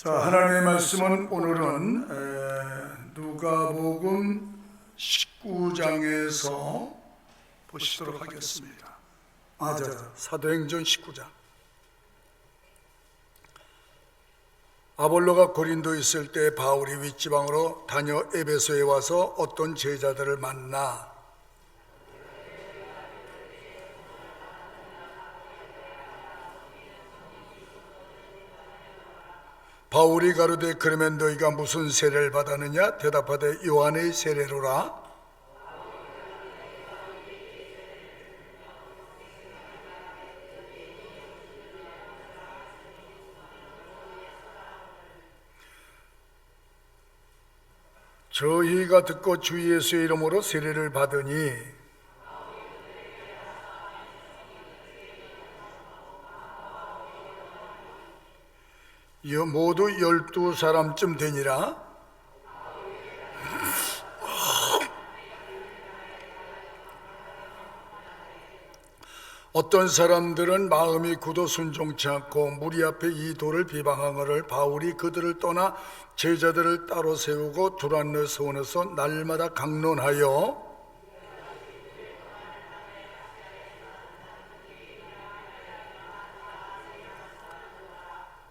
자, 하나님의 말씀은 오늘은 누가복음 19장에서 보시도록 하겠습니다. 사도행전 19장. 아볼로가 고린도에 있을 때 바울이 윗지방으로 다녀 에베소에 와서 어떤 제자들을 만나 바울이 가로되 그러면 너희가 무슨 세례를 받았느냐? 대답하되 요한의 세례로라. 저희가 듣고 주 예수의 이름으로 세례를 받으니 모두 12사람쯤 되니라. 어떤 사람들은 마음이 굳어 순종치 않고 무리 앞에 이 돌을 비방하거늘 바울이 그들을 떠나 제자들을 따로 세우고 두란노 서원에서 날마다 강론하여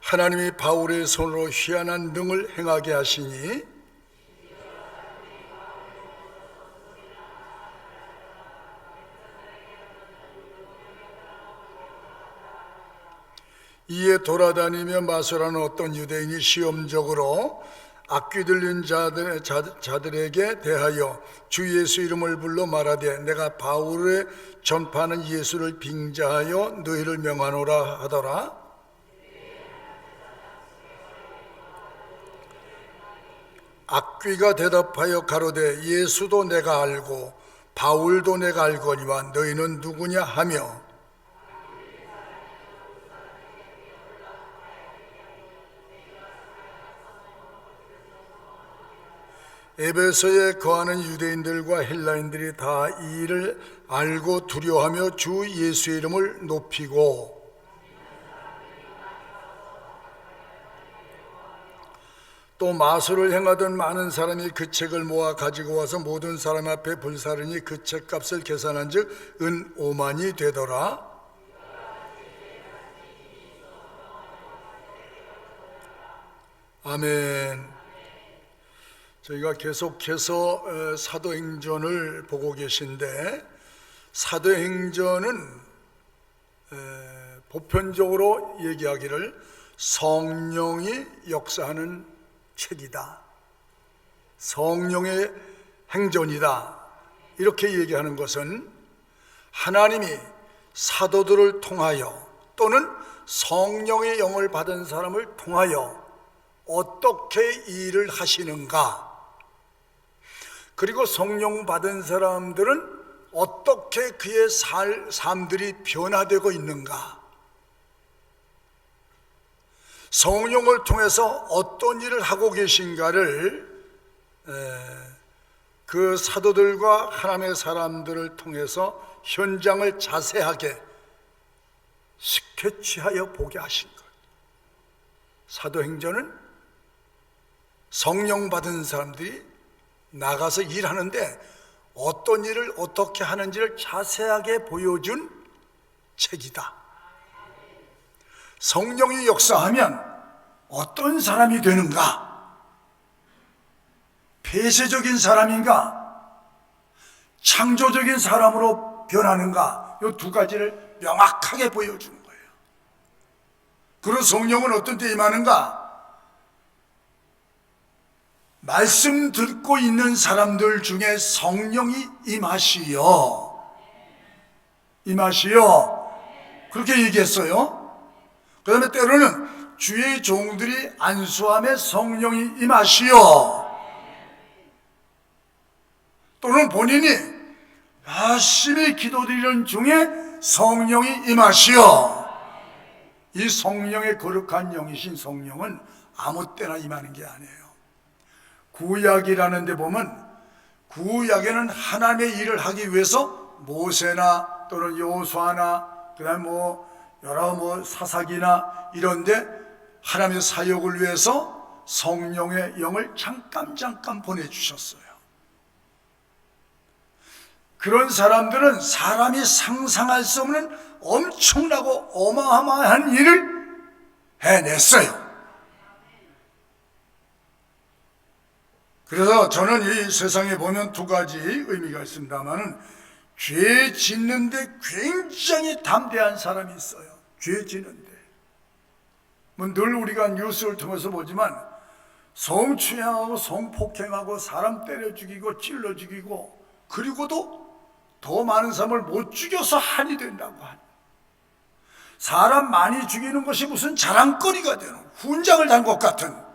하나님이 바울의 손으로 희한한 능을 행하게 하시니 이에 돌아다니며 마술하는 어떤 유대인이 시험적으로 악귀 들린 자들에게 대하여 주 예수 이름을 불러 말하되 내가 바울의 전파하는 예수를 빙자하여 너희를 명하노라 하더라. 악귀가 대답하여 가로되 예수도 내가 알고 바울도 내가 알거니와 너희는 누구냐 하며 에베소에 거하는 유대인들과 헬라인들이 다 이 일을 알고 두려워하며 주 예수의 이름을 높이고 또 마술을 행하던 많은 사람이 그 책을 모아 가지고 와서 모든 사람 앞에 불사르니 그 책값을 계산한 즉 은 5만이 되더라. 아멘. 저희가 계속해서 사도행전을 보고 계신데 사도행전은 보편적으로 얘기하기를 성령이 역사하는 책이다, 성령의 행전이다, 이렇게 얘기하는 것은 하나님이 사도들을 통하여 또는 성령의 영을 받은 사람을 통하여 어떻게 일을 하시는가, 그리고 성령 받은 사람들은 어떻게 그의 삶들이 변화되고 있는가, 성령을 통해서 어떤 일을 하고 계신가를 그 사도들과 하나님의 사람들을 통해서 현장을 자세하게 스케치하여 보게 하신 것. 사도행전은 성령 받은 사람들이 나가서 일하는데 어떤 일을 어떻게 하는지를 자세하게 보여준 책이다. 성령이 역사하면 어떤 사람이 되는가? 폐쇄적인 사람인가? 창조적인 사람으로 변하는가? 이 두 가지를 명확하게 보여주는 거예요. 그런 성령은 어떤 때 임하는가? 말씀 듣고 있는 사람들 중에 성령이 임하시어 그렇게 얘기했어요. 그 다음에 때로는 주의 종들이 안수함에 성령이 임하시어 또는 본인이 열심히 기도드리는 중에 성령이 임하시어. 이 성령의 거룩한 영이신 성령은 아무 때나 임하는 게 아니에요. 구약이라는 데 보면 구약에는 하나님의 일을 하기 위해서 모세나 또는 여호수아나 그다음 여러 사사기나 이런데 하나님의 사역을 위해서 성령의 영을 잠깐 보내주셨어요. 그런 사람들은 사람이 상상할 수 없는 엄청나고 어마어마한 일을 해냈어요. 그래서 저는 이 세상에 보면 두 가지 의미가 있습니다만은, 죄 짓는데 굉장히 담대한 사람이 있어요. 죄 짓는데. 늘 우리가 뉴스를 통해서 보지만 성추행하고 성폭행하고 사람 때려 죽이고 찔러 죽이고, 그리고도 더 많은 사람을 못 죽여서 한이 된다고 하는, 사람 많이 죽이는 것이 무슨 자랑거리가 되는, 훈장을 단 것 같은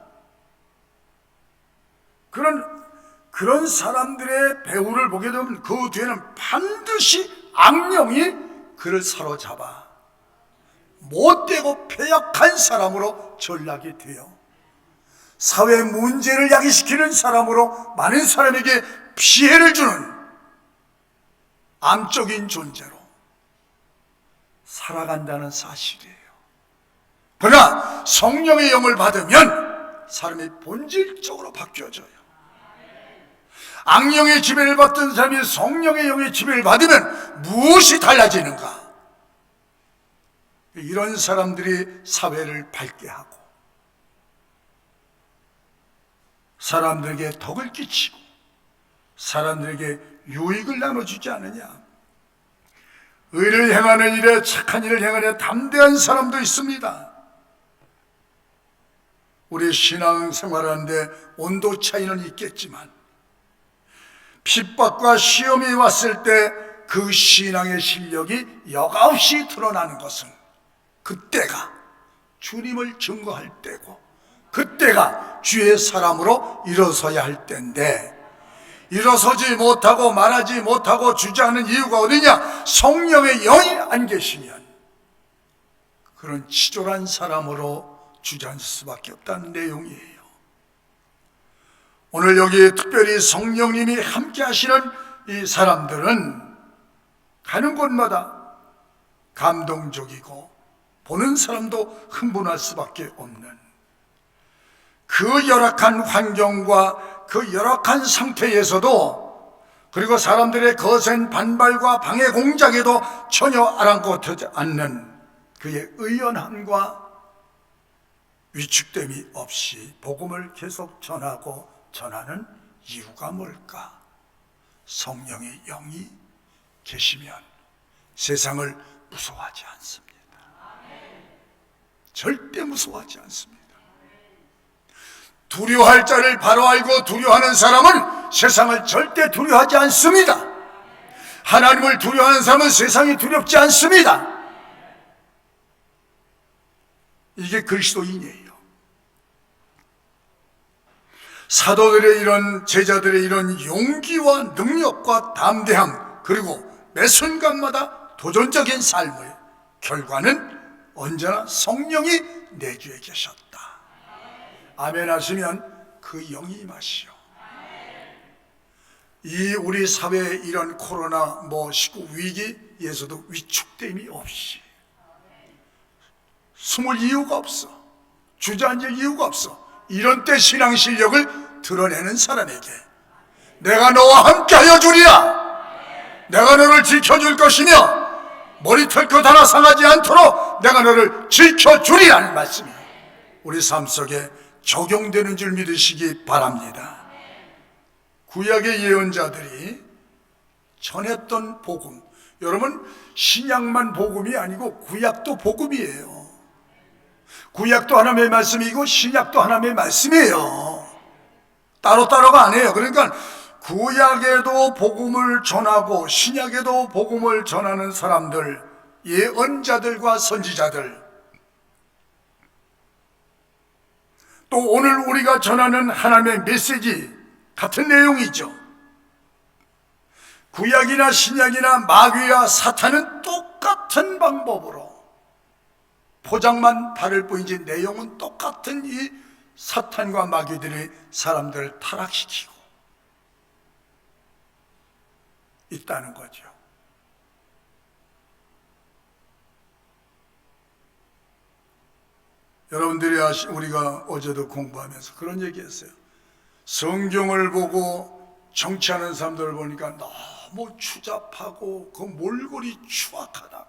그런 사람들의 배후를 보게 되면 그 뒤에는 반드시 악령이 그를 사로잡아 못되고 폐역한 사람으로 전락이 되어 사회 문제를 야기시키는 사람으로 많은 사람에게 피해를 주는 암적인 존재로 살아간다는 사실이에요. 그러나 성령의 영을 받으면 사람이 본질적으로 바뀌어져요. 악령의 지배를 받던 사람이 성령의 영의 지배를 받으면 무엇이 달라지는가? 이런 사람들이 사회를 밝게 하고 사람들에게 덕을 끼치고 사람들에게 유익을 나눠주지 않느냐. 의를 행하는 일에, 착한 일을 행하는 담대한 사람도 있습니다. 우리 신앙생활하는데 온도 차이는 있겠지만 핍박과 시험이 왔을 때 그 신앙의 실력이 여과없이 드러나는 것은 그때가 주님을 증거할 때고, 그때가 주의 사람으로 일어서야 할 때인데, 일어서지 못하고 말하지 못하고 주저하는 이유가 어디냐? 성령의 영이 안 계시면 그런 치졸한 사람으로 주저앉을 수밖에 없다는 내용이에요. 오늘 여기 특별히 성령님이 함께 하시는 이 사람들은 가는 곳마다 감동적이고 보는 사람도 흥분할 수밖에 없는, 그 열악한 환경과 그 열악한 상태에서도, 그리고 사람들의 거센 반발과 방해 공작에도 전혀 아랑곳하지 않는 그의 의연함과 위축됨이 없이 복음을 계속 전하고 전하는 이유가 뭘까? 성령의 영이 계시면 세상을 무서워하지 않습니다. 절대 무서워하지 않습니다. 두려워할 자를 바로 알고 두려워하는 사람은 세상을 절대 두려워하지 않습니다. 하나님을 두려워하는 사람은 세상이 두렵지 않습니다. 이게 그리스도인이에요. 사도들의 이런, 제자들의 이런 용기와 능력과 담대함, 그리고 매 순간마다 도전적인 삶의 결과는 언제나 성령이 내주에 계셨다. 아멘 하시면 그 영이 임하시오. 이 우리 사회의 이런 코로나 19 위기에서도 위축됨이 없이, 숨을 이유가 없어, 주저앉을 이유가 없어. 이런 때 신앙 실력을 드러내는 사람에게 내가 너와 함께하여 주리라, 내가 너를 지켜줄 것이며 머리털 것 하나 상하지 않도록 내가 너를 지켜주리라는 말씀이 우리 삶 속에 적용되는 줄 믿으시기 바랍니다. 구약의 예언자들이 전했던 복음, 여러분 신약만 복음이 아니고 구약도 복음이에요. 구약도 하나님의 말씀이고 신약도 하나님의 말씀이에요. 따로따로가 아니에요. 그러니까 구약에도 복음을 전하고 신약에도 복음을 전하는 사람들, 예언자들과 선지자들, 또 오늘 우리가 전하는 하나님의 메시지 같은 내용이죠. 구약이나 신약이나 마귀와 사탄은 똑같은 방법으로 포장만 다를 뿐이지 내용은 똑같은 이 사탄과 마귀들이 사람들을 타락시키고 있다는 거죠. 여러분들이 우리가 어제도 공부하면서 그런 얘기했어요. 성경을 보고 정치하는 사람들을 보니까 너무 추잡하고 그 몰골이 추악하다고,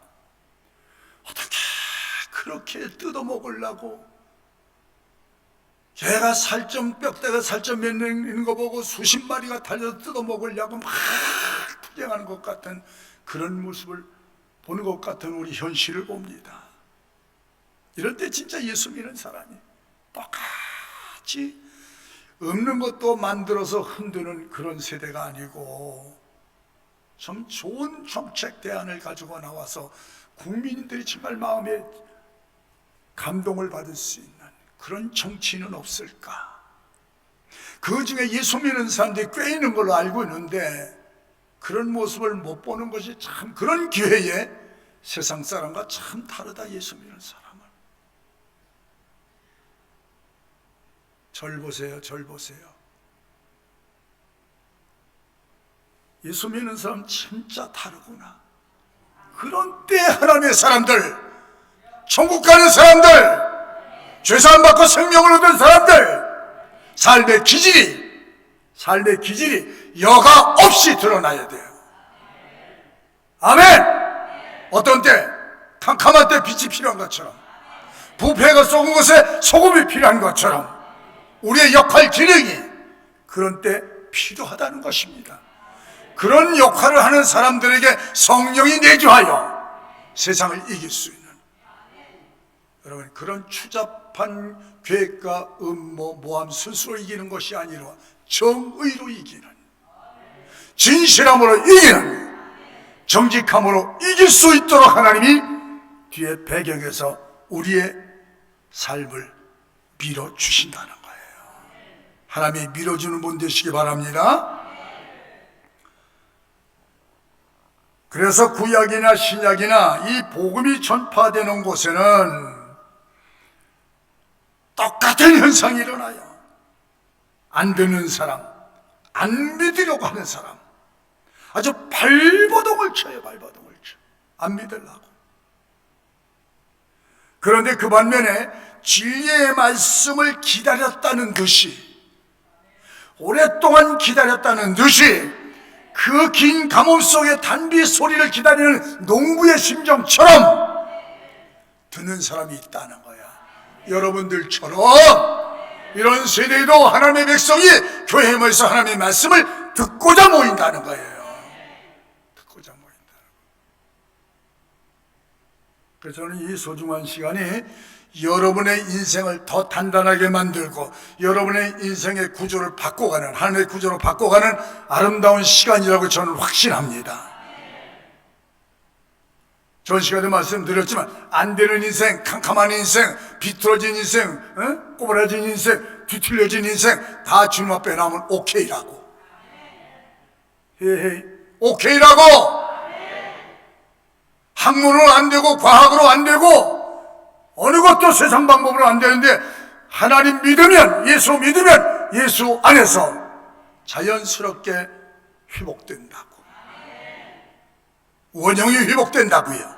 어떻게 그렇게 뜯어먹으려고, 걔가 살점 뼈대가 살점 몇 명 있는 거 보고 수십 마리가 달려서 뜯어먹으려고 막 투쟁하는 것 같은 그런 모습을 보는 것 같은 우리 현실을 봅니다. 이럴 때 진짜 예수 믿는 사람이 똑같이 없는 것도 만들어서 흔드는 그런 세대가 아니고, 좀 좋은 정책 대안을 가지고 나와서 국민들이 정말 마음에 감동을 받을 수 있는 그런 정치인은 없을까? 그 중에 예수 믿는 사람들이 꽤 있는 걸로 알고 있는데 그런 모습을 못 보는 것이 참, 그런 기회에 세상 사람과 참 다르다. 예수 믿는 사람은 절 보세요, 절 보세요. 예수 믿는 사람 진짜 다르구나. 그런 때 하나님의 사람들, 천국 가는 사람들, 죄사함 받고 생명을 얻은 사람들, 삶의 기질이 여과 없이 드러나야 돼요. 아멘. 어떤 때 캄캄한 때 빛이 필요한 것처럼, 부패가 썩은 것에 소금이 필요한 것처럼 우리의 역할 기능이 그런 때 필요하다는 것입니다. 그런 역할을 하는 사람들에게 성령이 내주하여 세상을 이길 수 있는, 여러분, 그런 추잡한 계획과 음모, 모함 스스로 이기는 것이 아니라 정의로 이기는, 진실함으로 이기는, 정직함으로 이길 수 있도록 하나님이 뒤에 배경에서 우리의 삶을 밀어주신다는 거예요. 하나님이 밀어주는 분 되시기 바랍니다. 그래서 구약이나 신약이나 이 복음이 전파되는 곳에는 똑같은 현상이 일어나요. 안 듣는 사람, 안 믿으려고 하는 사람, 아주 발버둥을 쳐요. 발버둥을 쳐. 안 믿으려고. 그런데 그 반면에 진리의 말씀을 기다렸다는 듯이, 오랫동안 기다렸다는 듯이, 그 긴 가뭄 속에 단비 소리를 기다리는 농부의 심정처럼 듣는 사람이 있다는 거야. 여러분들처럼 이런 세대에도 하나님의 백성이 교회에 모여서 하나님의 말씀을 듣고자 모인다는 거예요. 듣고자 모인다는 거예요. 그래서 저는 이 소중한 시간이 여러분의 인생을 더 단단하게 만들고 여러분의 인생의 구조를 바꿔가는, 하나님의 구조로 바꿔가는 아름다운 시간이라고 저는 확신합니다. 전 시간에 말씀드렸지만 안 되는 인생, 캄캄한 인생, 비틀어진 인생, 꼬부라진 인생, 뒤틀려진 인생 다 주님 앞에 나오면 오케이라고. 헤헤, 오케이라고. 학문으로 안 되고 과학으로 안 되고 어느 것도 세상 방법으로 안 되는데 하나님 믿으면, 예수 믿으면 예수 안에서 자연스럽게 회복된다고. 원형이 회복된다고요.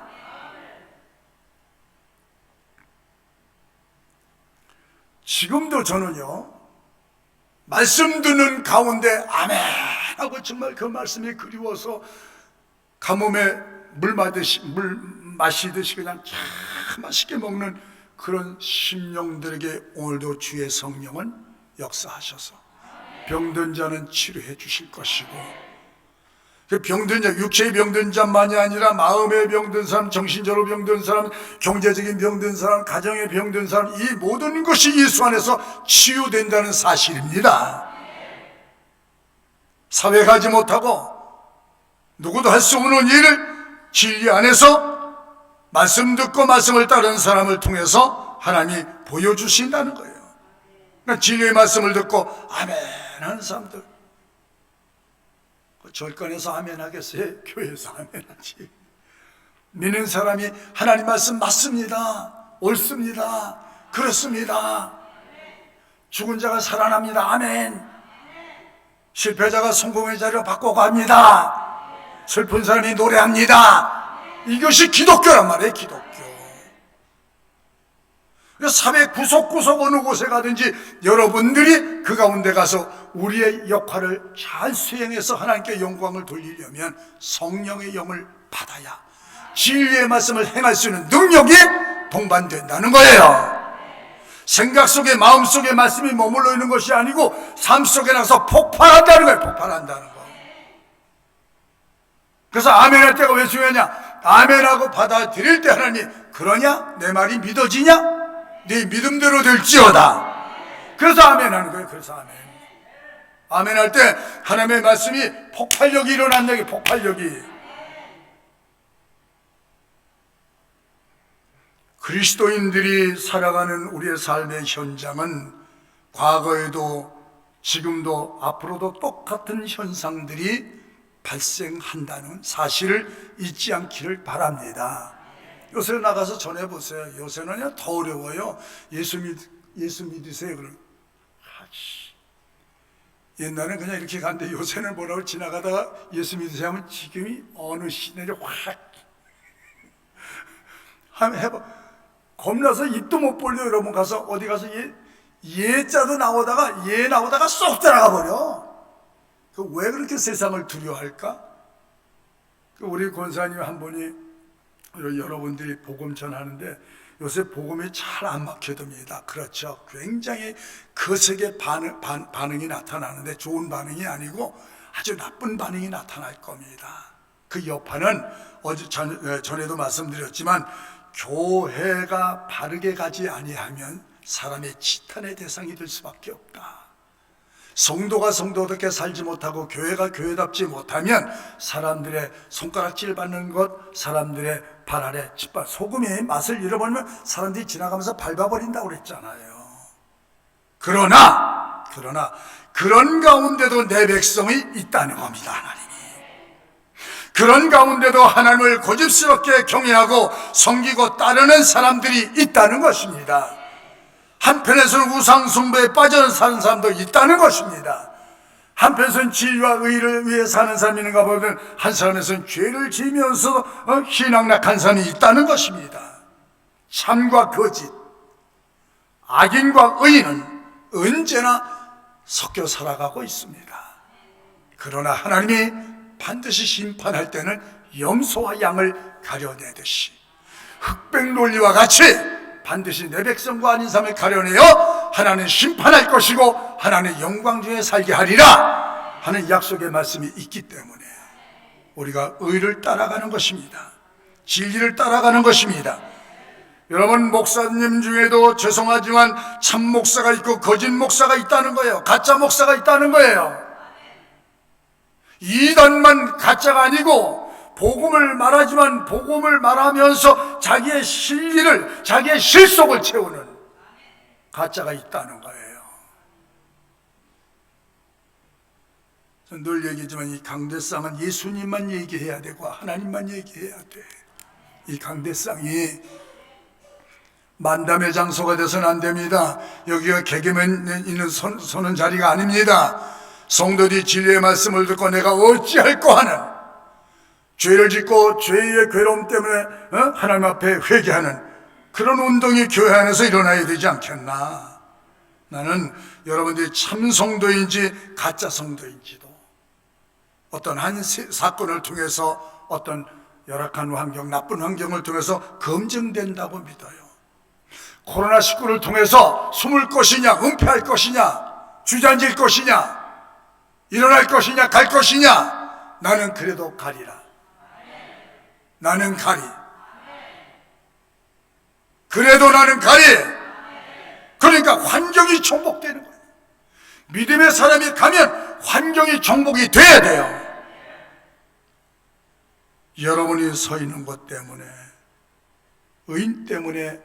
지금도 저는요, 말씀 듣는 가운데 아멘 하고 정말 그 말씀이 그리워서 가뭄에 물 마시듯이 그냥 참 맛있게 먹는 그런 심령들에게 오늘도 주의 성령은 역사하셔서 병든 자는 치료해 주실 것이고, 그 병든 자, 육체의 병든 자만이 아니라 마음의 병든 사람, 정신적으로 병든 사람, 경제적인 병든 사람, 가정의 병든 사람, 이 모든 것이 예수 안에서 치유된다는 사실입니다. 사회 가지 못하고 누구도 할 수 없는 일을 진리 안에서 말씀 듣고 말씀을 따르는 사람을 통해서 하나님이 보여주신다는 거예요. 그러니까 진리의 말씀을 듣고 아멘 하는 사람들, 절간에서 아멘 하겠어요? 교회에서 아멘 하지. 믿는 사람이 하나님 말씀 맞습니다, 옳습니다, 그렇습니다, 죽은 자가 살아납니다, 아멘. 실패자가 성공의 자리로 바꿔갑니다, 슬픈 사람이 노래합니다. 이것이 기독교란 말이에요. 기독교. 사회 구석구석 어느 곳에 가든지 여러분들이 그 가운데 가서 우리의 역할을 잘 수행해서 하나님께 영광을 돌리려면 성령의 영을 받아야 진리의 말씀을 행할 수 있는 능력이 동반된다는 거예요. 생각 속에 마음 속에 말씀이 머물러 있는 것이 아니고 삶 속에 나서 폭발한다는 거예요. 폭발한다는 거. 그래서 아멘할 때가 왜 중요하냐? 아멘하고 받아들일 때 하나님, 그러냐? 내 말이 믿어지냐? 네 믿음대로 될지어다. 그래서 아멘하는 거예요. 그래서 아멘할 때 하나님의 말씀이 폭발력이 일어난다. 폭발력이. 그리스도인들이 살아가는 우리의 삶의 현장은 과거에도 지금도 앞으로도 똑같은 현상들이 발생한다는 사실을 잊지 않기를 바랍니다. 요새 나가서 전해보세요. 요새는 더 어려워요. 예수 믿으세요. 그럼 옛날에는 그냥 이렇게 갔는데 요새는 뭐라고 지나가다가 예수 믿으세요 하면 지금이 어느 시대를 확 한번 해봐. 겁나서 입도 못 벌려. 여러분 가서 어디 가서 예자도 나오다가 쏙 들어가 버려. 왜 그렇게 세상을 두려워할까? 우리 권사님 한 분이 여러분들이 복음 전하는데 요새 복음이 잘 안 막혀듭니다. 그렇죠. 굉장히 거세게 반응이 나타나는데 좋은 반응이 아니고 아주 나쁜 반응이 나타날 겁니다. 그 여파는 어제 전에도 말씀드렸지만 교회가 바르게 가지 아니하면 사람의 지탄의 대상이 될 수밖에 없다. 성도가 성도답게 살지 못하고 교회가 교회답지 못하면 사람들의 손가락질 받는 것, 사람들의 발 아래 소금의 맛을 잃어버리면 사람들이 지나가면서 밟아버린다고 그랬잖아요. 그러나 그런 가운데도 내 백성이 있다는 겁니다. 하나님이 그런 가운데도 하나님을 고집스럽게 경외하고 섬기고 따르는 사람들이 있다는 것입니다. 한편에서는 우상 숭배에 빠져 사는 사람도 있다는 것입니다. 한편에서는 진리와 의를 위해 사는 사람이 있는가 보면 한 사람에서는 죄를 지으면서 희낙락한 사람이 있다는 것입니다. 참과 거짓, 악인과 의인은 언제나 섞여 살아가고 있습니다. 그러나 하나님이 반드시 심판할 때는 염소와 양을 가려내듯이 흑백 논리와 같이 반드시 내 백성과 아닌 사람을 가려내어 하나님 심판할 것이고 하나님의 영광 중에 살게 하리라 하는 약속의 말씀이 있기 때문에 우리가 의를 따라가는 것입니다. 진리를 따라가는 것입니다. 여러분, 목사님 중에도 죄송하지만 참 목사가 있고 거짓 목사가 있다는 거예요. 가짜 목사가 있다는 거예요. 이단만 가짜가 아니고 복음을 말하지만 복음을 말하면서 자기의 실리를, 자기의 실속을 채우는 가짜가 있다는 거예요. 저는 늘 얘기하지만 이 강대상은 예수님만 얘기해야 되고 하나님만 얘기해야 돼. 이 강대상이 만담의 장소가 돼서는 안 됩니다. 여기가 개개만 있는 서는 자리가 아닙니다. 성도들이 진리의 말씀을 듣고 내가 어찌할꼬 하는, 죄를 짓고 죄의 괴로움 때문에 하나님 앞에 회개하는 그런 운동이 교회 안에서 일어나야 되지 않겠나. 나는 여러분들이 참 성도인지 가짜 성도인지도 어떤 한 사건을 통해서, 어떤 열악한 환경, 나쁜 환경을 통해서 검증된다고 믿어요. 코로나19를 통해서 숨을 것이냐, 은폐할 것이냐, 주저앉을 것이냐, 일어날 것이냐, 갈 것이냐, 나는 그래도 가리라. 나는 가리. 그래도 나는 가리. 그러니까 환경이 정복되는 거예요. 믿음의 사람이 가면 환경이 정복이 돼야 돼요. 여러분이 서 있는 것 때문에, 의인 때문에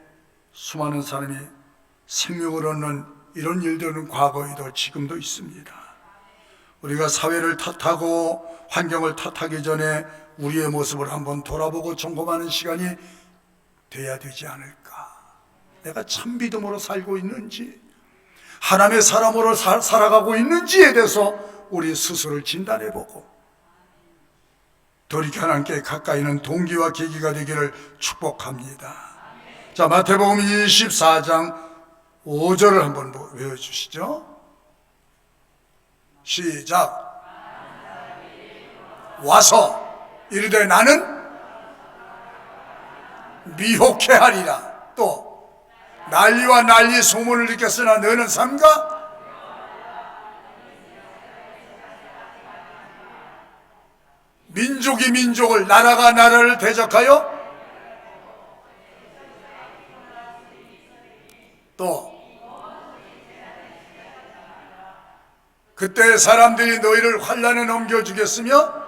수많은 사람이 생명을 얻는 이런 일들은 과거에도 지금도 있습니다. 우리가 사회를 탓하고 환경을 탓하기 전에 우리의 모습을 한번 돌아보고 점검하는 시간이 돼야 되지 않을까. 내가 참 믿음으로 살고 있는지, 하나님의 사람으로 살아가고 있는지에 대해서 우리 스스로를 진단해보고 돌이켜 하나님께 가까이 있는 동기와 계기가 되기를 축복합니다. 자, 마태복음 24장 5절을 한번 외워주시죠. 시작. 와서 이르되 나는 미혹해 하리라. 또 난리와 난리 소문을 일으켰으나 너는 삼가 민족이 민족을 나라가 나라를 대적하여 또 그때 사람들이 너희를 환난에 넘겨주겠으며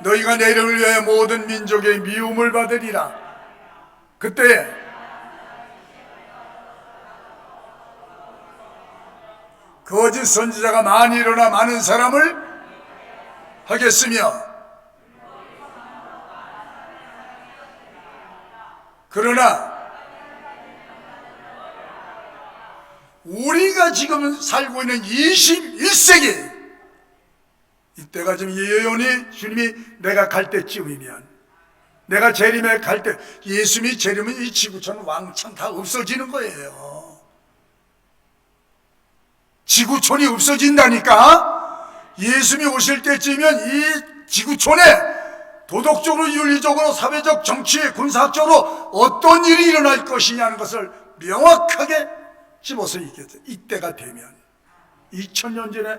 너희가 내 이름을 위하여 모든 민족의 미움을 받으리라. 그때 거짓 선지자가 많이 일어나 많은 사람을 하겠으며 그러나 우리가 지금 살고 있는 21세기 이때가 지금 예언이 주님이 내가 갈 때쯤이면 내가 재림에 갈 때 예수님이 재림은 이 지구촌 왕창 다 없어지는 거예요. 지구촌이 없어진다니까. 예수님이 오실 때쯤이면 이 지구촌에 도덕적으로 윤리적으로 사회적 정치 군사학적으로 어떤 일이 일어날 것이냐는 것을 명확하게 집어서 얘기했어요. 이때가 되면 2000년 전에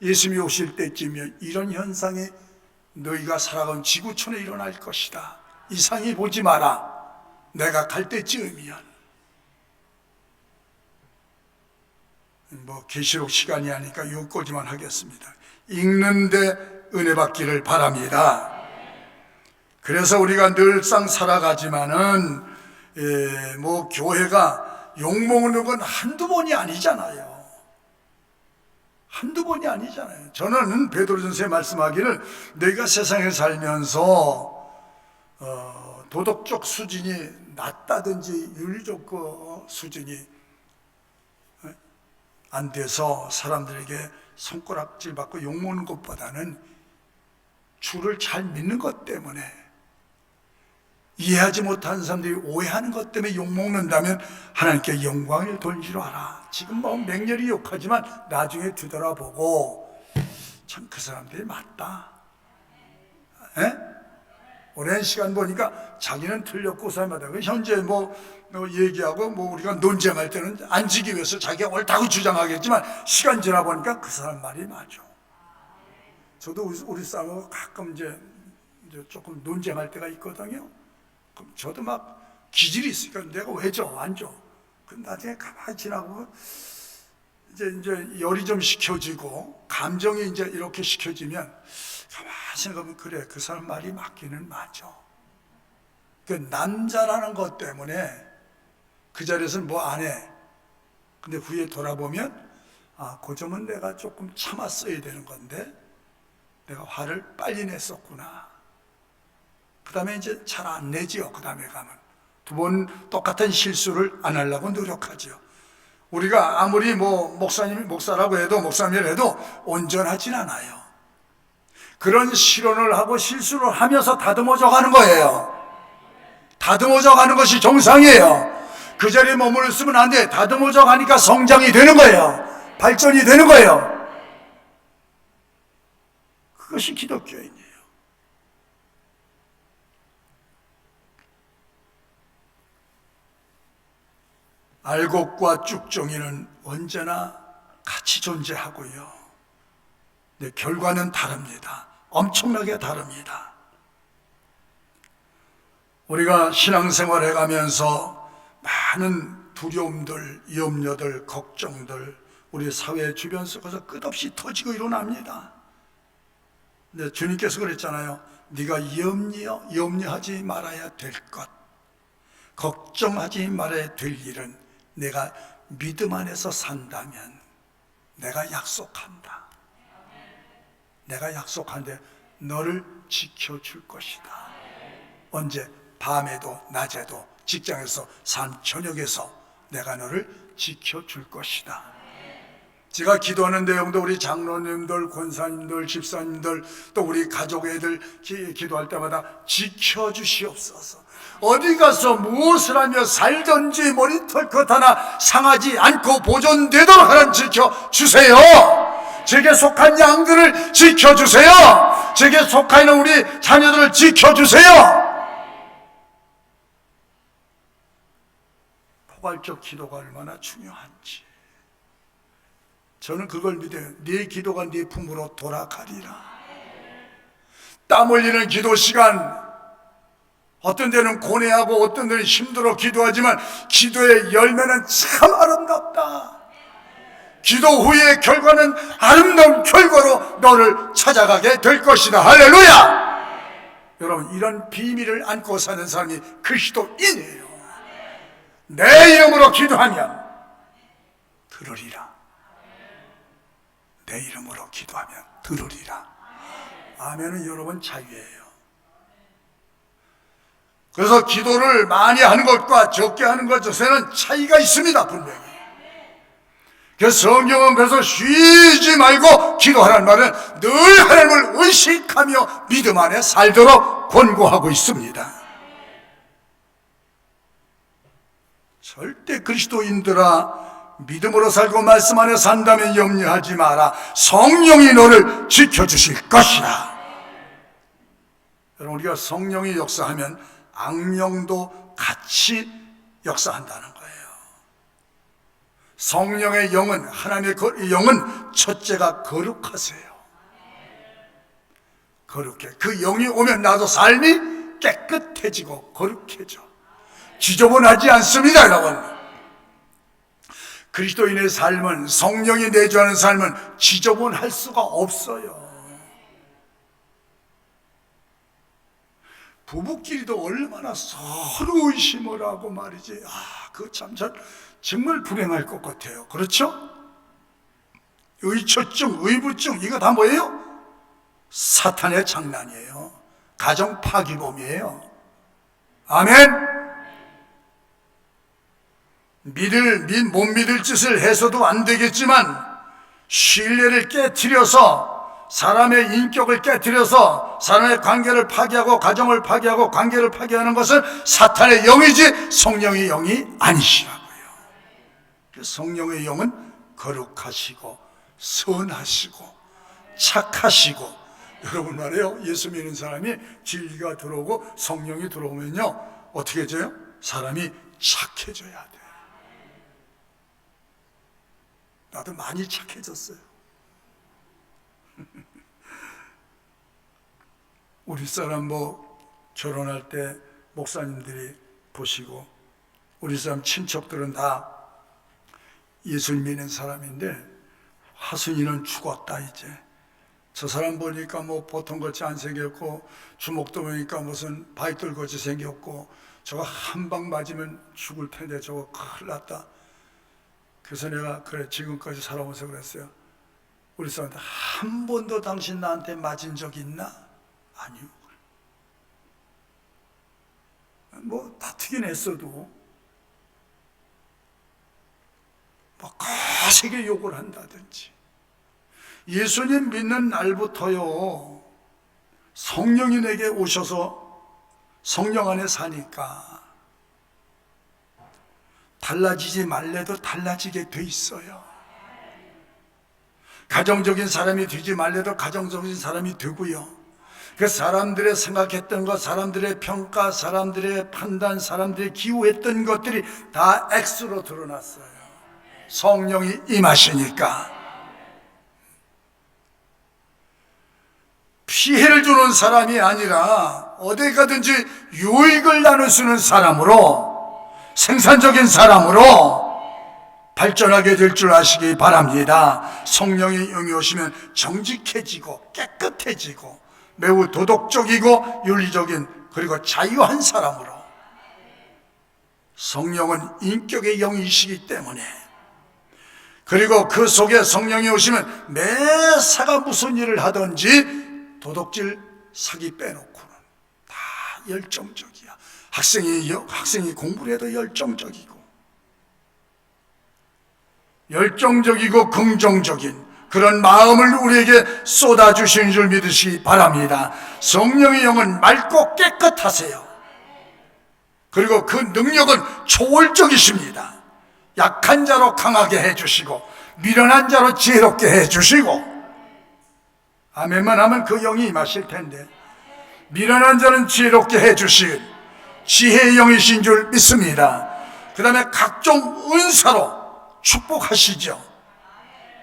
예수님이 오실 때쯤이면 이런 현상이 너희가 살아간 지구촌에 일어날 것이다. 이상히 보지 마라. 내가 갈 때쯤이면. 계시록 시간이 하니까 여기까지만 하겠습니다. 읽는데 은혜 받기를 바랍니다. 그래서 우리가 늘상 살아가지만은 교회가 욕먹는 건 한두 번이 아니잖아요. 한두 번이 아니잖아요. 저는 베드로전서에 말씀하기를 너희가 세상에 살면서 도덕적 수준이 낮다든지 윤리적 수준이 안 돼서 사람들에게 손가락질 받고 욕먹는 것보다는 주를 잘 믿는 것 때문에 이해하지 못하는 사람들이 오해하는 것 때문에 욕먹는다면 하나님께 영광을 돌리러 하라. 지금 맹렬히 욕하지만 나중에 뒤돌아보고 참 그 사람들이 맞다. 오랜 시간 보니까 자기는 틀렸고 그 사람마다 현재 얘기하고 우리가 논쟁할 때는 안 지기 위해서 자기가 옳다고 주장하겠지만 시간 지나 보니까 그 사람 말이 맞아. 저도 우리 사람하고 가끔 이제 조금 논쟁할 때가 있거든요. 그럼 저도 막 기질이 있으니까 내가 왜 줘? 안 줘? 그럼 나중에 가만히 지나고 이제 열이 좀 식혀지고 감정이 이제 이렇게 식혀지면 가만히 생각하면 그래, 그 사람 말이 맞기는 맞아. 그 남자라는 것 때문에 그 자리에서는 뭐 안 해. 근데 후에 돌아보면 그 점은 내가 조금 참았어야 되는 건데 내가 화를 빨리 냈었구나. 그 다음에 이제 잘 안 내지요. 그 다음에 가면 두 번 똑같은 실수를 안 하려고 노력하죠. 우리가 아무리 목사라고 해도 목사님을 해도 온전하진 않아요. 그런 실언을 하고 실수를 하면서 다듬어져 가는 거예요. 다듬어져 가는 것이 정상이에요. 그 자리에 머물렀으면 안 돼. 다듬어져 가니까 성장이 되는 거예요. 발전이 되는 거예요. 그것이 기독교인이에요. 알곡과 쭉정이는 언제나 같이 존재하고요. 근데 결과는 다릅니다. 엄청나게 다릅니다. 우리가 신앙생활 해가면서 많은 두려움들, 염려들, 걱정들 우리 사회 주변 속에서 끝없이 터지고 일어납니다. 근데 주님께서 그랬잖아요. 네가 염려하지 말아야 될 것, 걱정하지 말아야 될 일은 내가 믿음 안에서 산다면 내가 약속한다. 내가 약속한데 너를 지켜줄 것이다. 언제? 밤에도 낮에도 직장에서 삶 저녁에서 내가 너를 지켜줄 것이다. 제가 기도하는 내용도 우리 장로님들, 권사님들, 집사님들, 또 우리 가족 애들 기도할 때마다 지켜주시옵소서. 어디 가서 무엇을 하며 살든지 머리털 것 하나 상하지 않고 보존되도록 하나님 지켜주세요. 제게 속한 양들을 지켜주세요. 제게 속하 있는 우리 자녀들을 지켜주세요. 포괄적 기도가 얼마나 중요한지 저는 그걸 믿어요. 네 기도가 네 품으로 돌아가리라. 땀 흘리는 기도 시간, 어떤 데는 고뇌하고 어떤 데는 힘들어 기도하지만 기도의 열매는 참 아름답다. 기도 후의 결과는 아름다운 결과로 너를 찾아가게 될 것이다. 할렐루야. 여러분, 이런 비밀을 안고 사는 사람이 그리스도인이에요. 내 이름으로 기도하면 들으리라. 내 이름으로 기도하면 들으리라. 아멘은 여러분 자유예요. 그래서 기도를 많이 하는 것과 적게 하는 것에는 차이가 있습니다. 분명히. 그래서 성경은 그래서 쉬지 말고 기도하라는 말은 늘 하나님을 의식하며 믿음 안에 살도록 권고하고 있습니다. 절대 그리스도인들아, 믿음으로 살고 말씀 안에 산다면 염려하지 마라. 성령이 너를 지켜주실 것이다. 여러분, 우리가 성령이 역사하면 악령도 같이 역사한다는 거예요. 성령의 영은, 하나님의 영은 첫째가 거룩하세요. 거룩해. 그 영이 오면 나도 삶이 깨끗해지고 거룩해져. 지저분하지 않습니다, 여러분. 그리스도인의 삶은, 성령이 내주하는 삶은 지저분할 수가 없어요. 부부끼리도 얼마나 서로 의심을 하고 말이지. 그거 참 정말 불행할 것 같아요. 그렇죠? 의처증, 의부증, 이거 다 뭐예요? 사탄의 장난이에요. 가정 파기범이에요. 아멘. 못 믿을 짓을 해서도 안 되겠지만 신뢰를 깨트려서 사람의 인격을 깨트려서 사람의 관계를 파괴하고 가정을 파괴하고 관계를 파괴하는 것은 사탄의 영이지 성령의 영이 아니시라고요. 성령의 영은 거룩하시고 선하시고 착하시고, 여러분 말이에요. 예수 믿는 사람이 진리가 들어오고 성령이 들어오면요 어떻게 해져요? 사람이 착해져야 돼. 나도 많이 착해졌어요. 우리 사람 결혼할 때 목사님들이 보시고 우리 사람 친척들은 다 예수 믿는 사람인데 화순이는 죽었다 이제. 저 사람 보니까 보통 같이 안 생겼고 주먹도 보니까 무슨 바이돌 같이 생겼고 저거 한 방 맞으면 죽을 텐데 저거 큰일 났다. 그래서 내가 그래 지금까지 살아오면서 그랬어요. 우리 사람한테 한 번도 당신 나한테 맞은 적 있나? 아니요. 다투긴 했어도 거세게 욕을 한다든지. 예수님 믿는 날부터요 성령이 내게 오셔서 성령 안에 사니까 달라지지 말래도 달라지게 돼 있어요. 가정적인 사람이 되지 말래도 가정적인 사람이 되고요. 그 사람들의 생각했던 것, 사람들의 평가, 사람들의 판단, 사람들의 기호했던 것들이 다 X로 드러났어요. 성령이 임하시니까. 피해를 주는 사람이 아니라 어디 가든지 유익을 나눌 수 있는 사람으로, 생산적인 사람으로 발전하게 될 줄 아시기 바랍니다. 성령의 영이 오시면 정직해지고 깨끗해지고 매우 도덕적이고 윤리적인 그리고 자유한 사람으로. 성령은 인격의 영이시기 때문에, 그리고 그 속에 성령이 오시면 매사가 무슨 일을 하든지 도덕질 사기 빼놓고는 다 열정적이야. 학생이 공부를 해도 열정적이고, 열정적이고 긍정적인 그런 마음을 우리에게 쏟아주시는 줄 믿으시기 바랍니다. 성령의 영은 맑고 깨끗하세요. 그리고 그 능력은 초월적이십니다. 약한 자로 강하게 해주시고 미련한 자로 지혜롭게 해주시고, 아멘만 하면 그 영이 임하실 텐데, 미련한 자는 지혜롭게 해주신 지혜의 영이신 줄 믿습니다. 그 다음에 각종 은사로 축복하시죠.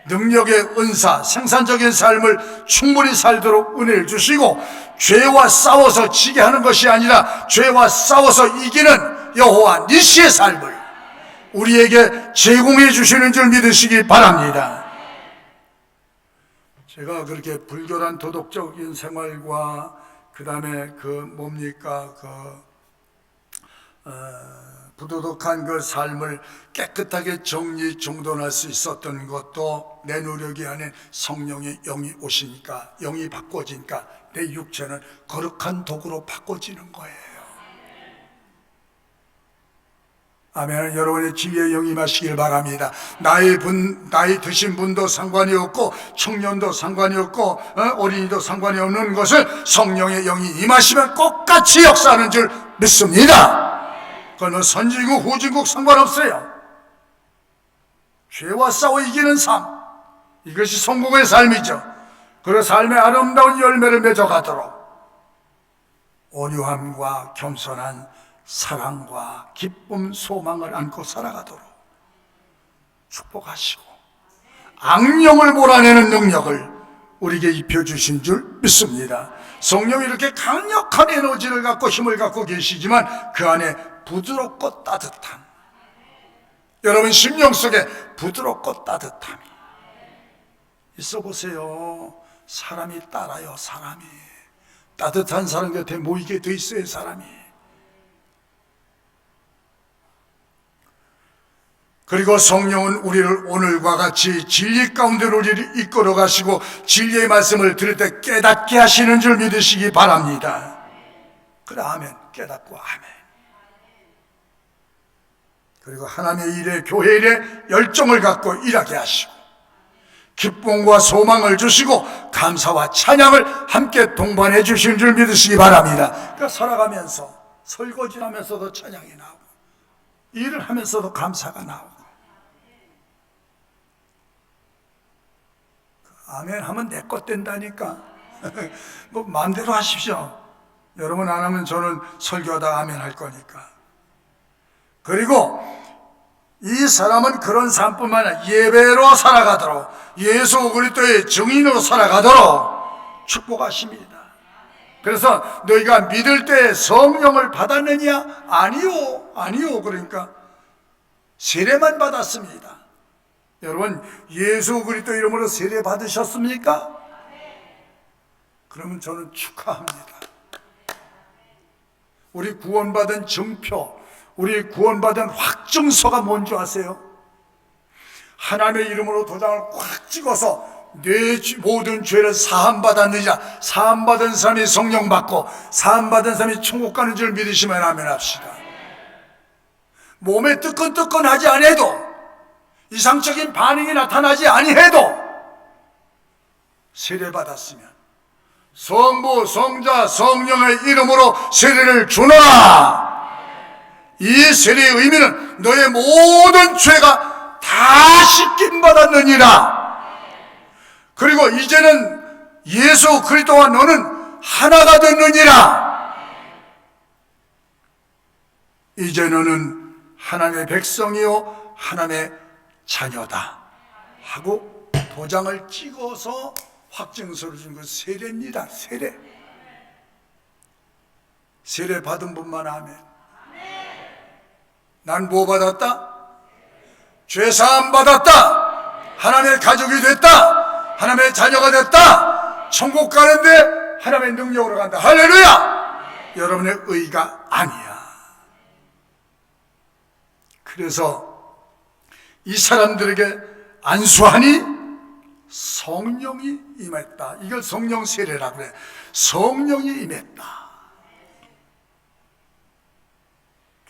능력의 은사, 생산적인 삶을 충분히 살도록 은혜를 주시고, 죄와 싸워서 지게 하는 것이 아니라 죄와 싸워서 이기는 여호와 니시의 삶을 우리에게 제공해 주시는 줄 믿으시기 바랍니다. 제가 그렇게 불교란 도덕적인 생활과 그 다음에 부도덕한 그 삶을 깨끗하게 정리정돈할 수 있었던 것도 내 노력이 아닌 성령의 영이 오시니까, 영이 바꿔지니까 내 육체는 거룩한 도구로 바꿔지는 거예요. 아멘. 여러분의 지혜의 영이 임하시길 바랍니다. 나이 드신 분도 상관이 없고 청년도 상관이 없고 어린이도 상관이 없는 것을 성령의 영이 임하시면 똑같이 역사하는 줄 믿습니다. 그건 선진국 후진국 상관없어요. 죄와 싸워 이기는 삶, 이것이 성공의 삶이죠. 그 삶의 아름다운 열매를 맺어가도록 온유함과 겸손한 사랑과 기쁨, 소망을 안고 살아가도록 축복하시고 악령을 몰아내는 능력을 우리에게 입혀주신 줄 믿습니다. 성령이 이렇게 강력한 에너지를 갖고 힘을 갖고 계시지만 그 안에 부드럽고 따뜻함, 여러분 심령 속에 부드럽고 따뜻함이 있어 보세요. 사람이 따라요. 사람이 따뜻한 사람 곁에 모이게 돼 있어요. 사람이. 그리고 성령은 우리를 오늘과 같이 진리 가운데로 우리를 이끌어 가시고 진리의 말씀을 들을 때 깨닫게 하시는 줄 믿으시기 바랍니다. 그래, 아멘. 깨닫고 아멘. 그리고 하나님의 일에, 교회 일에 열정을 갖고 일하게 하시고 기쁨과 소망을 주시고 감사와 찬양을 함께 동반해 주신 줄 믿으시기 바랍니다. 그러니까 살아가면서 설거지를 하면서도 찬양이 나오고 일을 하면서도 감사가 나오고, 아멘 하면 내 것 된다니까. 뭐 마음대로 하십시오. 여러분 안 하면 저는 설교하다 아멘 할 거니까. 그리고 이 사람은 그런 삶뿐만 아니라 예배로 살아가도록, 예수 그리스도의 증인으로 살아가도록 축복하십니다. 그래서 너희가 믿을 때 성령을 받았느냐? 아니요, 아니요. 그러니까 세례만 받았습니다. 여러분 예수 그리스도 이름으로 세례 받으셨습니까? 그러면 저는 축하합니다. 우리 구원받은 증표, 우리 구원받은 확증서가 뭔지 아세요? 하나님의 이름으로 도장을 꽉 찍어서 내 모든 죄를 사함받았느냐, 사함받은 사람이 성령 받고 사함받은 사람이 천국 가는 줄 믿으시면 아멘 합시다. 몸에 뜨끈뜨끈하지 않아도, 이상적인 반응이 나타나지 아니해도 세례받았으면 성부, 성자, 성령의 이름으로 세례를 주노라. 이 세례의 의미는 너의 모든 죄가 다 씻김 받았느니라. 그리고 이제는 예수 그리스도와 너는 하나가 됐느니라. 이제 너는 하나님의 백성이요 하나님의 자녀다 하고 도장을 찍어서 확증서를 준 것, 세례입니다. 세례. 세례 받은 분만 아멘. 난 뭐 받았다? 죄사함 받았다. 하나님의 가족이 됐다. 하나님의 자녀가 됐다. 천국 가는데 하나님의 능력으로 간다. 할렐루야. 여러분의 의가 아니야. 그래서 이 사람들에게 안수하니 성령이 임했다. 이걸 성령 세례라고 그래. 성령이 임했다.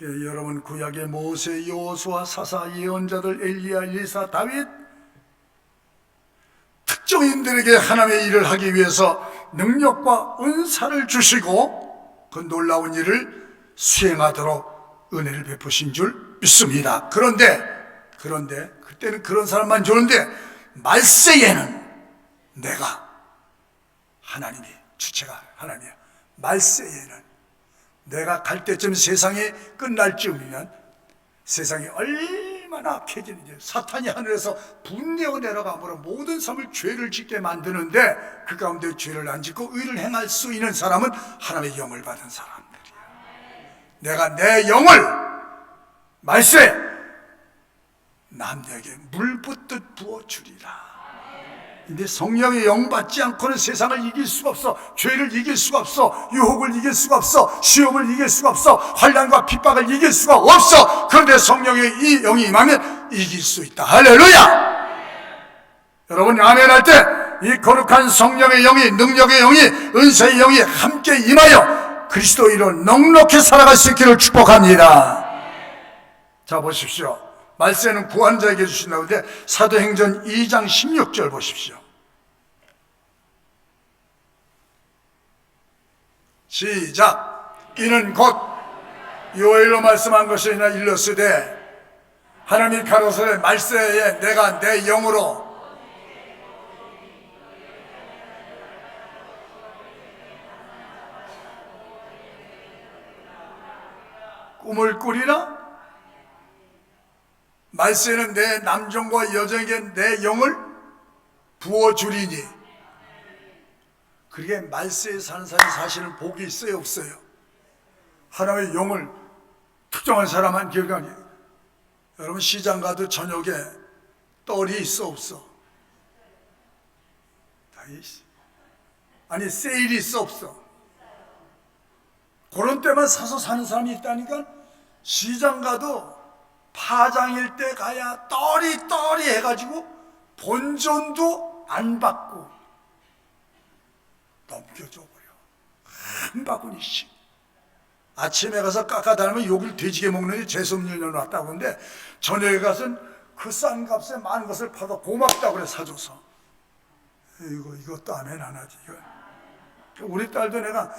여러분 구약의 모세, 여호수아, 사사, 예언자들, 엘리야, 엘리사, 다윗 특정인들에게 하나님의 일을 하기 위해서 능력과 은사를 주시고 그 놀라운 일을 수행하도록 은혜를 베푸신 줄 믿습니다. 그런데 그때는 그런 사람만 좋은데 말세에는 내가 하나님이 주체가 하나님이야. 말세에는 내가 갈 때쯤 세상이 끝날 쯤이면 세상이 얼마나 악해지는지, 사탄이 하늘에서 분내어 내려가므로 모든 삶을 죄를 짓게 만드는데 그 가운데 죄를 안 짓고 의를 행할 수 있는 사람은 하나님의 영을 받은 사람들이야. 내가 내 영을 말세 남에게 물 붓듯 부어주리라. 근데 성령의 영 받지 않고는 세상을 이길 수가 없어. 죄를 이길 수가 없어. 유혹을 이길 수가 없어. 시험을 이길 수가 없어. 환난과 핍박을 이길 수가 없어. 그런데 성령의 이 영이 임하면 이길 수 있다. 할렐루야. 여러분 아멘 할 때 이 거룩한 성령의 영이, 능력의 영이, 은사의 영이 함께 임하여 그리스도인으로 넉넉히 살아갈 수 있기를 축복합니다. 자 보십시오. 말세는 구한 자에게 주신다고 하는데 사도행전 2장 16절 보십시오. 시작. 이는 곧 요엘로 말씀한 것이나 일렀으되 하나님이 가로사대 말세에 내가 내 영으로 꿈을 꾸리라. 말세는 내 남종과 여종에게 내 영을 부어주리니. 그게 말세에 사는 사람이 사실은 복이 있어요 없어요? 하나님의 영을 특정한 사람만 기억하니. 여러분 시장 가도 저녁에 떨이 있어 없어? 다 있어. 아니 세일이 있어 없어? 그런 때만 사서 사는 사람이 있다니까. 시장 가도 파장일 때 가야 떨이 해가지고 본전도 안 받고 넘겨줘 버려. 한 바구니씩. 아침에 가서 깎아달라면 욕을 돼지게 먹느니 재수없는 년 왔다고 하는데 저녁에 가서는 그 싼 값에 많은 것을 받아 고맙다고 그래 사줘서. 이것도 아멘 안 하지. 우리 딸도 내가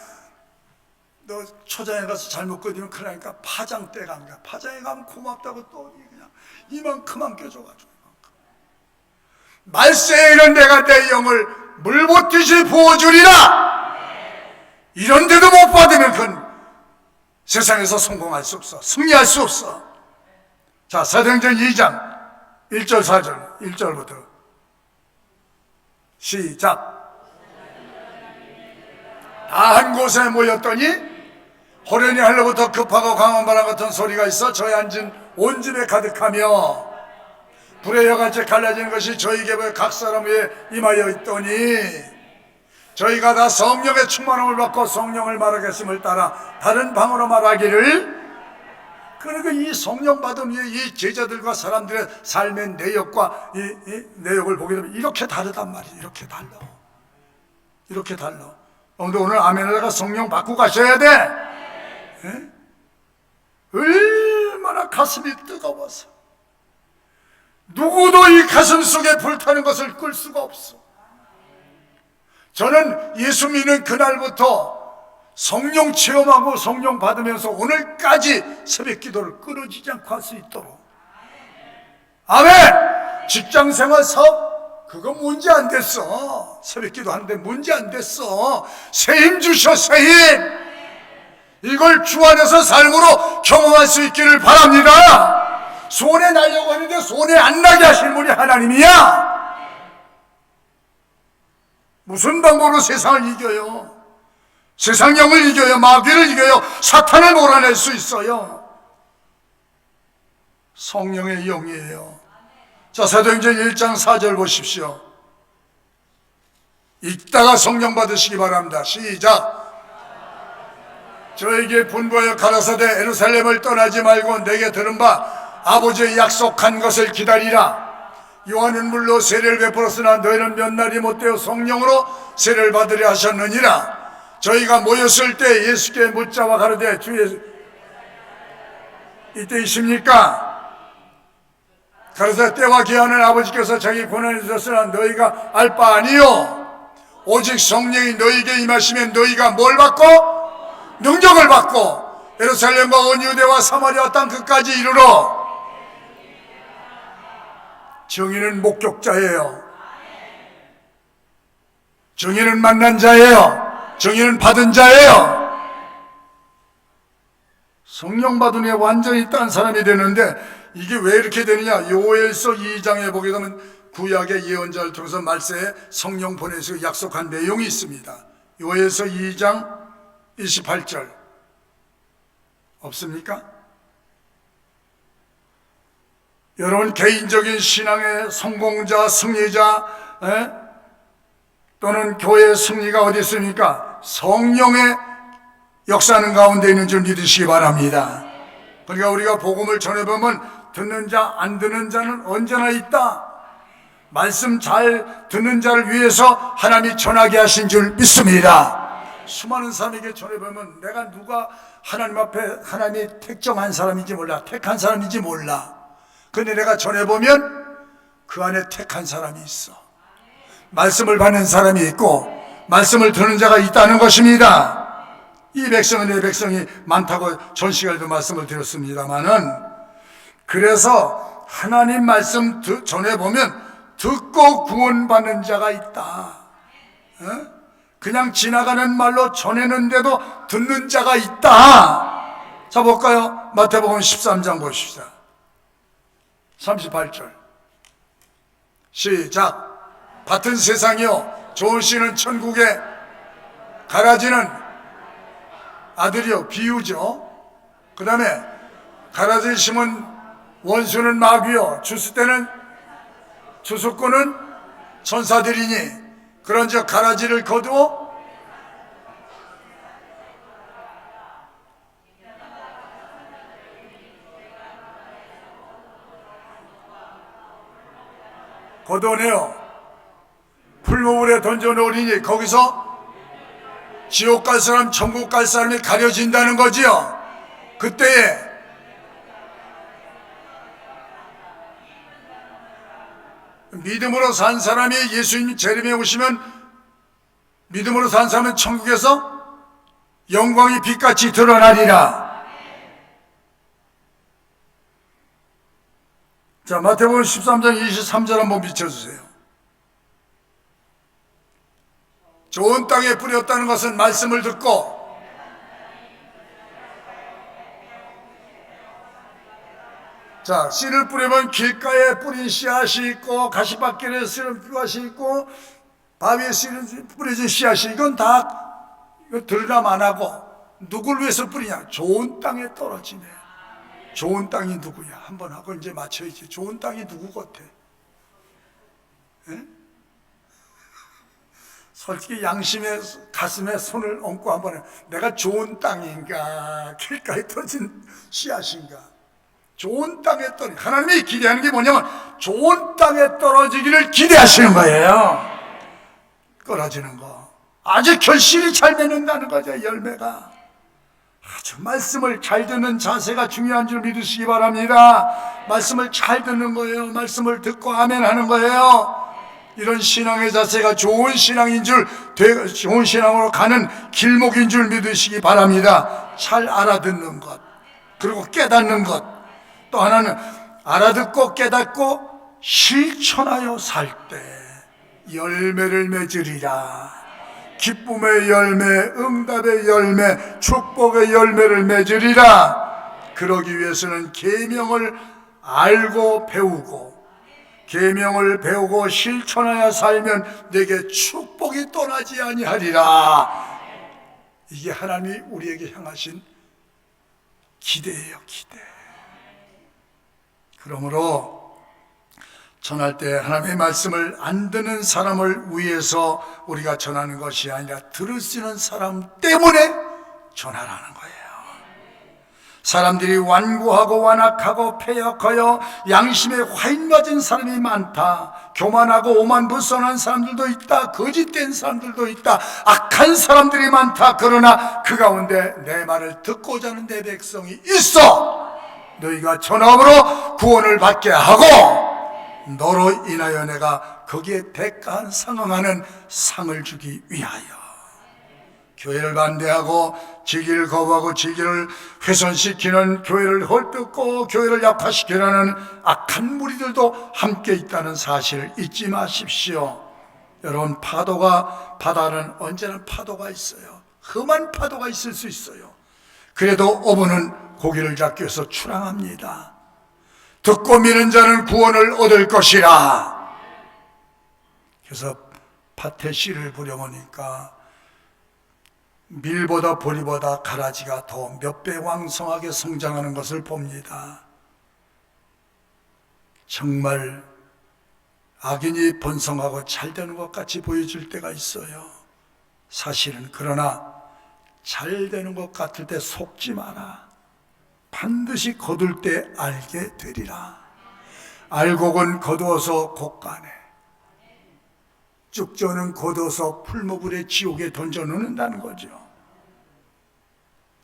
너 초장에 가서 잘못 끓이면 큰일 나니까 파장 때 간 거야. 파장에 가면 고맙다고 또 그냥 이만큼 안겨줘가지고. 말세에는 내가 내 영을 물 붓듯이 부어주리라. 이런데도 못 받으면 그건 세상에서 성공할 수 없어. 승리할 수 없어. 자 사도행전 2장 1절 4절 1절부터 시작. 다 한 곳에 모였더니 호련히 하늘로부터 급하고 강한 바람 같은 소리가 있어 저희 앉은 온 집에 가득하며 불의 여같이 갈라지는 것이 저희에게 보여 각 사람 위에 임하여 있더니 저희가 다 성령의 충만함을 받고 성령을 말하겠음을 따라 다른 방언으로 말하기를. 그러니까 이 성령 받은 후에 이 제자들과 사람들의 삶의 내역과 이 내역을 보게 되면 이렇게 다르단 말이에요. 이렇게 달라. 오늘 아멘에다가 성령 받고 가셔야 돼. 예? 얼마나 가슴이 뜨거워서 누구도 이 가슴 속에 불타는 것을 끌 수가 없어. 저는 예수 믿는 그날부터 성령 체험하고 성령 받으면서 오늘까지 새벽 기도를 끊어지지 않고 할 수 있도록. 아멘. 직장생활 사업 그거 문제 안 됐어. 새벽 기도 하는데 문제 안 됐어. 새 힘 주셔. 새 힘. 이걸 주 안에서 삶으로 경험할 수 있기를 바랍니다. 손에 나려고 하는데 손에 안 나게 하실 분이 하나님이야. 무슨 방법으로 세상을 이겨요? 세상 영을 이겨요. 마귀를 이겨요. 사탄을 몰아낼 수 있어요. 성령의 영이에요. 자 사도행전 1장 4절 보십시오. 읽다가 성령 받으시기 바랍니다. 시작. 저에게 분부하여 가라사대 예루살렘을 떠나지 말고 내게 들은 바 아버지의 약속한 것을 기다리라. 요한은 물로 세례를 베풀었으나 너희는 몇 날이 못되어 성령으로 세례를 받으려 하셨느니라. 저희가 모였을 때 예수께 묻자와 가로되 주 예수 이때 있습니까? 그래서 때와 기한을 아버지께서 자기 권한에 주셨으나 너희가 알 바 아니요 오직 성령이 너희에게 임하시면 너희가 뭘 받고? 능력을 받고 예루살렘과 온 유대와 사마리아 땅 끝까지 이르러. 정의는 목격자예요. 정의는 만난 자예요. 정의는 받은 자예요. 성령 받은 애 완전히 딴 사람이 되는데 이게 왜 이렇게 되느냐? 요엘서 2장에 보게 되면 구약의 예언자를 통해서 말세에 성령 보내서 약속한 내용이 있습니다. 요엘서 2장 28절 없습니까? 여러분 개인적인 신앙의 성공자, 승리자 또는 교회의 승리가 어디 있습니까? 성령의 역사하는 가운데 있는 줄 믿으시기 바랍니다. 그러니까 우리가 복음을 전해보면 듣는 자, 안 듣는 자는 언제나 있다. 말씀 잘 듣는 자를 위해서 하나님이 전하게 하신 줄 믿습니다. 수많은 사람에게 전해보면 내가 누가 하나님 앞에 하나님이 택정한 사람인지 몰라, 택한 사람인지 몰라. 근데 내가 전해보면 그 안에 택한 사람이 있어. 말씀을 받는 사람이 있고 말씀을 듣는 자가 있다는 것입니다. 이 백성은 내 백성이 많다고 전 시간에도 말씀을 드렸습니다만은, 그래서 하나님 말씀 전해보면 듣고 구원받는 자가 있다. 그냥 지나가는 말로 전했는데도 듣는 자가 있다. 자 볼까요? 마태복음 13장 보십시다. 38절 시작. 밭은 세상이요 좋은 씨는 천국에 가라지는 아들이요, 비유죠. 그 다음에 가라지를 심은 원수는 마귀요 주스때는 주수꾼은 천사들이니 그런즉 가라지를 거두어 걷어내어 풀무불에 던져놓으리니 거기서 지옥 갈 사람, 천국 갈 사람이 가려진다는 거지요. 그때에 믿음으로 산 사람이 예수님 재림에 오시면 믿음으로 산 사람은 천국에서 영광이 빛같이 드러나리라. 자, 마태복음 13장 23절 한번 비춰주세요. 좋은 땅에 뿌렸다는 것은 말씀을 듣고 자, 씨를 뿌리면 길가에 뿌린 씨앗이 있고 가시밭길에 씨를 씨앗이 있고 바위에 씨를 뿌려진 씨앗이, 이건 다 들감 안 하고 누굴 위해서 뿌리냐? 좋은 땅에 떨어지네. 좋은 땅이 누구야? 한번 하고 이제 맞춰야지. 좋은 땅이 누구 같아? 에? 솔직히 양심의 가슴에 손을 얹고 한번 해. 내가 좋은 땅인가? 길가에 떨어진 씨앗인가? 좋은 땅에 떨어지. 하나님이 기대하는 게 뭐냐면 좋은 땅에 떨어지기를 기대하시는 거예요. 떨어지는 거. 아주 결실이 잘 맺는다는 거죠. 열매가. 아주 말씀을 잘 듣는 자세가 중요한 줄 믿으시기 바랍니다. 말씀을 잘 듣는 거예요. 말씀을 듣고 아멘 하는 거예요. 이런 신앙의 자세가 좋은 신앙인 줄, 좋은 신앙으로 가는 길목인 줄 믿으시기 바랍니다. 잘 알아듣는 것, 그리고 깨닫는 것. 또 하나는 알아듣고 깨닫고 실천하여 살 때 열매를 맺으리라. 기쁨의 열매, 응답의 열매, 축복의 열매를 맺으리라. 그러기 위해서는 계명을 알고 배우고, 계명을 배우고 실천하여 살면 내게 축복이 떠나지 아니하리라. 이게 하나님이 우리에게 향하신 기대예요, 기대. 그러므로 전할 때 하나님의 말씀을 안 듣는 사람을 위해서 우리가 전하는 것이 아니라 들을 수 있는 사람 때문에 전하라는 거예요. 사람들이 완고하고 완악하고 패역하여 양심에 화인 맞은 사람이 많다. 교만하고 오만불선한 사람들도 있다. 거짓된 사람들도 있다. 악한 사람들이 많다. 그러나 그 가운데 내 말을 듣고자 하는 내 백성이 있어. 너희가 전함으로 구원을 받게 하고 너로 인하여 내가 거기에 대가한 상응하는 상을 주기 위하여. 교회를 반대하고 지기를 거부하고 지기를 훼손시키는, 교회를 헐뜯고 교회를 약화시키려는 악한 무리들도 함께 있다는 사실을 잊지 마십시오. 여러분, 바다는 언제나 파도가 있어요. 험한 파도가 있을 수 있어요. 그래도 어부는 고기를 잡기 위해서 출항합니다. 듣고 미는 자는 구원을 얻을 것이라. 그래서 밭에 씨를 부려보니까 밀보다 보리보다 가라지가 더 몇 배 왕성하게 성장하는 것을 봅니다. 정말 악인이 번성하고 잘 되는 것 같이 보여질 때가 있어요. 사실은 그러나 잘 되는 것 같을 때 속지 마라. 반드시 거둘 때 알게 되리라. 알곡은 거두어서 곡간에, 쭉저는 거둬서 풀무불의 지옥에 던져놓는다는 거죠.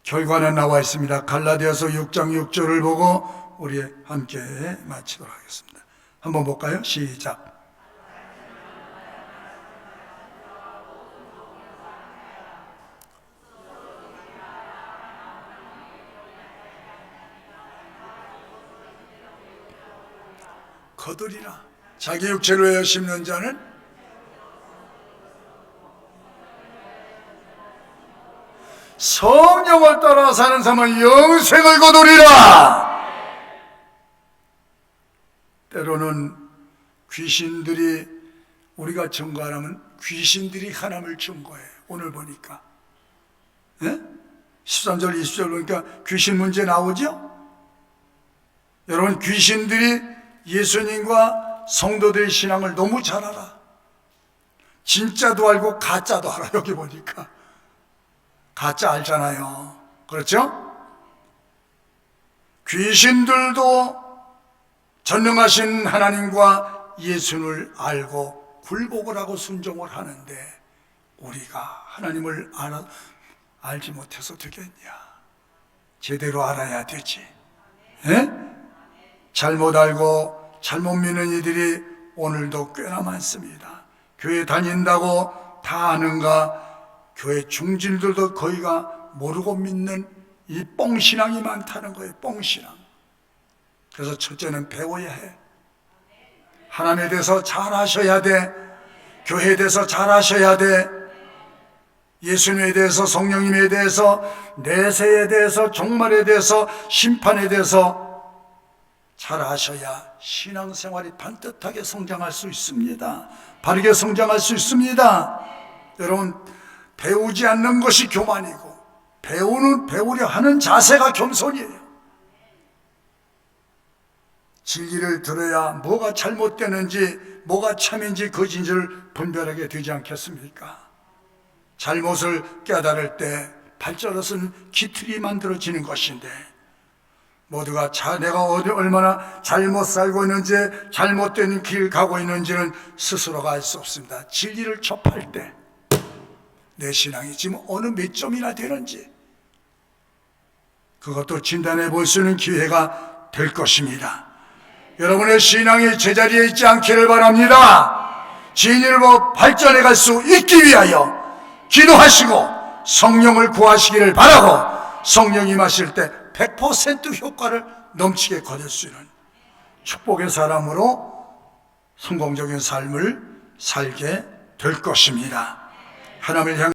결과는 나와 있습니다. 갈라디아서 6장 6절을 보고 우리 함께 마치도록 하겠습니다. 한번 볼까요? 시작. 거두리라. 자기 육체로 헤어 심는 자는 성령을 따라 사는 사람은 영생을 거두리라. 때로는 귀신들이, 우리가 증거하면 귀신들이 하나님을 증거해요. 오늘 보니까 13절 20절 보니까 귀신 문제 나오죠. 여러분, 귀신들이 예수님과 성도들의 신앙을 너무 잘 알아. 진짜도 알고 가짜도 알아. 여기 보니까 가짜 알잖아요. 그렇죠? 귀신들도 전능하신 하나님과 예수를 알고 굴복을 하고 순종을 하는데 우리가 하나님을 알지 못해서 되겠냐? 제대로 알아야 되지. 잘못 알고 잘못 믿는 이들이 오늘도 꽤나 많습니다. 교회 다닌다고 다 아는가? 교회 중진들도 거의가 모르고 믿는 이 뻥신앙이 많다는 거예요. 뻥신앙. 그래서 첫째는 배워야 해. 하나님에 대해서 잘 아셔야 돼. 교회에 대해서 잘 아셔야 돼. 예수님에 대해서, 성령님에 대해서, 내세에 대해서, 종말에 대해서, 심판에 대해서 잘 아셔야 신앙생활이 반듯하게 성장할 수 있습니다. 바르게 성장할 수 있습니다. 여러분, 배우지 않는 것이 교만이고 배우려 하는 자세가 겸손이에요. 진리를 들어야 뭐가 잘못되는지, 뭐가 참인지 거짓인지를 분별하게 되지 않겠습니까? 잘못을 깨달을 때 발자릇은 기틀이 만들어지는 것인데, 모두가 내가 얼마나 잘못 살고 있는지, 잘못된 길 가고 있는지는 스스로가 알 수 없습니다. 진리를 접할 때 내 신앙이 지금 어느 몇 점이나 되는지 그것도 진단해 볼 수 있는 기회가 될 것입니다. 여러분의 신앙이 제자리에 있지 않기를 바랍니다. 진리로 발전해 갈 수 있기 위하여 기도하시고 성령을 구하시기를 바라고, 성령이 임하실 때 100% 효과를 넘치게 거둘 수 있는 축복의 사람으로 성공적인 삶을 살게 될 것입니다. 하나님을 향해